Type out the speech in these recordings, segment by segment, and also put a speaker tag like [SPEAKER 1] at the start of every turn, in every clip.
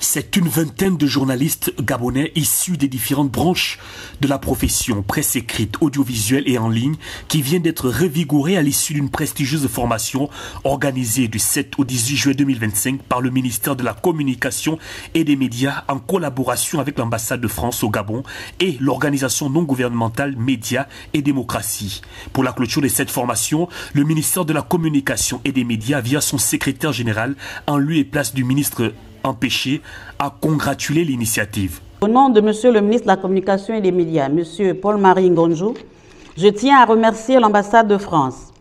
[SPEAKER 1] C'est une vingtaine de journalistes gabonais issus des différentes branches de la profession, presse écrite, audiovisuelle et en ligne, qui viennent d'être revigorés à l'issue d'une prestigieuse formation organisée du 7 au 18 juillet 2025 par le ministère de la Communication et des Médias en collaboration avec l'ambassade de France au Gabon et l'organisation non gouvernementale Médias et Démocratie. Pour la clôture de cette formation, le ministère de la Communication et des Médias, via son secrétaire général, en lieu et place du ministre empêché, a congratulé l'initiative.
[SPEAKER 2] Au nom de Monsieur le ministre de la Communication et des Médias, Monsieur Paul-Marie Ngonjo, je tiens à remercier l'ambassade de France,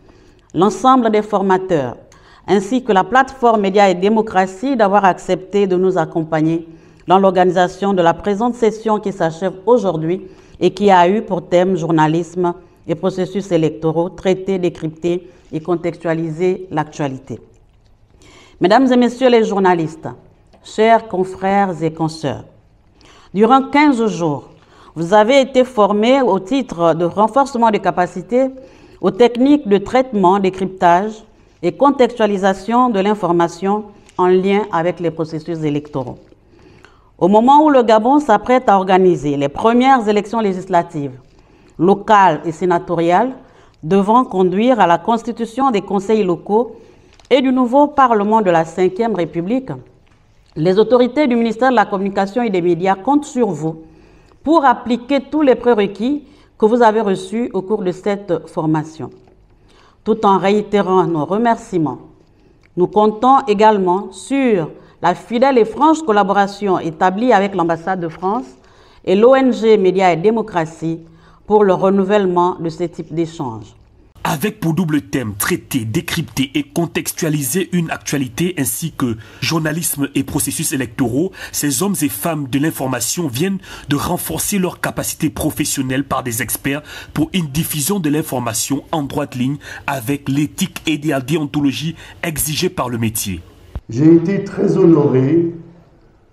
[SPEAKER 2] l'ensemble des formateurs, ainsi que la plateforme Médias et Démocratie d'avoir accepté de nous accompagner dans l'organisation de la présente session qui s'achève aujourd'hui et qui a eu pour thème journalisme et processus électoraux, traiter, décrypter et contextualiser l'actualité. Mesdames et messieurs les journalistes, chers confrères et consoeurs, durant 15 jours, vous avez été formés au titre de renforcement des capacités aux techniques de traitement, décryptage et contextualisation de l'information en lien avec les processus électoraux. Au moment où le Gabon s'apprête à organiser les premières élections législatives, locales et sénatoriales, devant conduire à la constitution des conseils locaux et du nouveau Parlement de la Ve République, les autorités du ministère de la Communication et des Médias comptent sur vous pour appliquer tous les prérequis que vous avez reçus au cours de cette formation. Tout en réitérant nos remerciements, nous comptons également sur la fidèle et franche collaboration établie avec l'ambassade de France et l'ONG Médias et Démocratie pour le renouvellement de ce type d'échanges.
[SPEAKER 1] Avec pour double thème traiter, décrypter et contextualiser une actualité ainsi que journalisme et processus électoraux, ces hommes et femmes de l'information viennent de renforcer leurs capacités professionnelles par des experts pour une diffusion de l'information en droite ligne avec l'éthique et la déontologie exigées par le métier.
[SPEAKER 3] J'ai été très honoré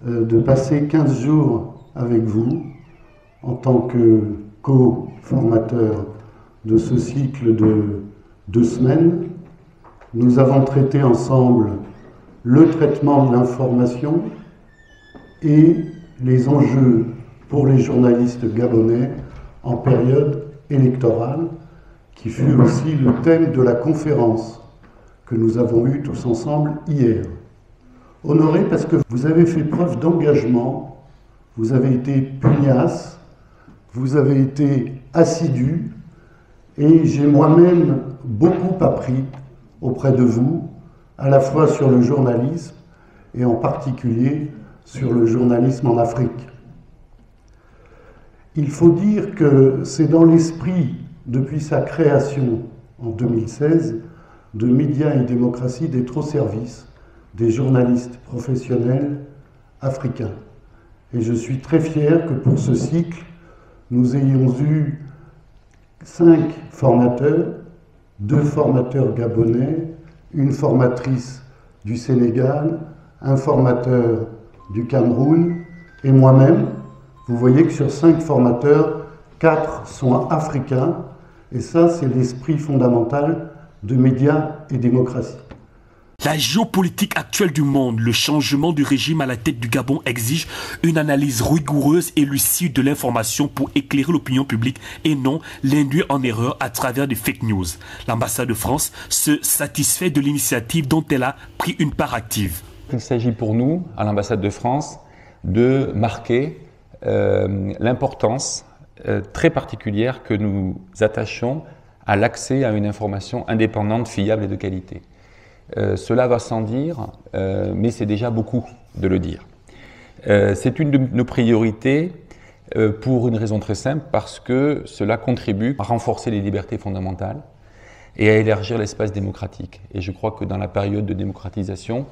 [SPEAKER 3] de passer 15 jours avec vous en tant que co-formateur de ce cycle de 2 semaines. Nous avons traité ensemble le traitement de l'information et les enjeux pour les journalistes gabonais en période électorale, qui fut aussi le thème de la conférence que nous avons eue tous ensemble hier. Honoré parce que vous avez fait preuve d'engagement, vous avez été pugnace, vous avez été assidu, et j'ai moi-même beaucoup appris auprès de vous, à la fois sur le journalisme et en particulier sur le journalisme en Afrique. Il faut dire que c'est dans l'esprit, depuis sa création en 2016, de Médias et Démocratie d'être au service des journalistes professionnels africains. Et je suis très fier que pour ce cycle, nous ayons eu 5 formateurs, 2 formateurs gabonais, une formatrice du Sénégal, un formateur du Cameroun et moi-même. Vous voyez que sur 5 formateurs, 4 sont africains et ça, c'est l'esprit fondamental de Médias et Démocratie.
[SPEAKER 1] La géopolitique actuelle du monde, le changement du régime à la tête du Gabon exige une analyse rigoureuse et lucide de l'information pour éclairer l'opinion publique et non l'induire en erreur à travers des fake news. L'ambassade de France se satisfait de l'initiative dont elle a pris une part active.
[SPEAKER 4] Il s'agit pour nous, à l'ambassade de France, de marquer l'importance très particulière que nous attachons à l'accès à une information indépendante, fiable et de qualité. Cela va sans dire, mais c'est déjà beaucoup de le dire. C'est une de nos priorités pour une raison très simple, parce que cela contribue à renforcer les libertés fondamentales et à élargir l'espace démocratique. Et je crois que dans la période de démocratisation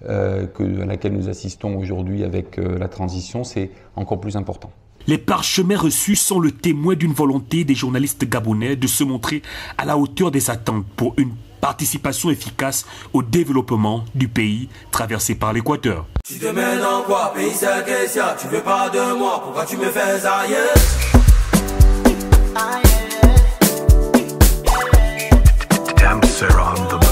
[SPEAKER 4] à laquelle nous assistons aujourd'hui avec la transition, c'est encore plus important.
[SPEAKER 1] Les parchemins reçus sont le témoin d'une volonté des journalistes gabonais de se montrer à la hauteur des attentes pour une participation efficace au développement du pays traversé par l'Équateur.
[SPEAKER 5] Tu te mets dans quoi, pays c'est question, tu veux pas de moi, pourquoi tu me fais ailleurs? Damn, sir, on the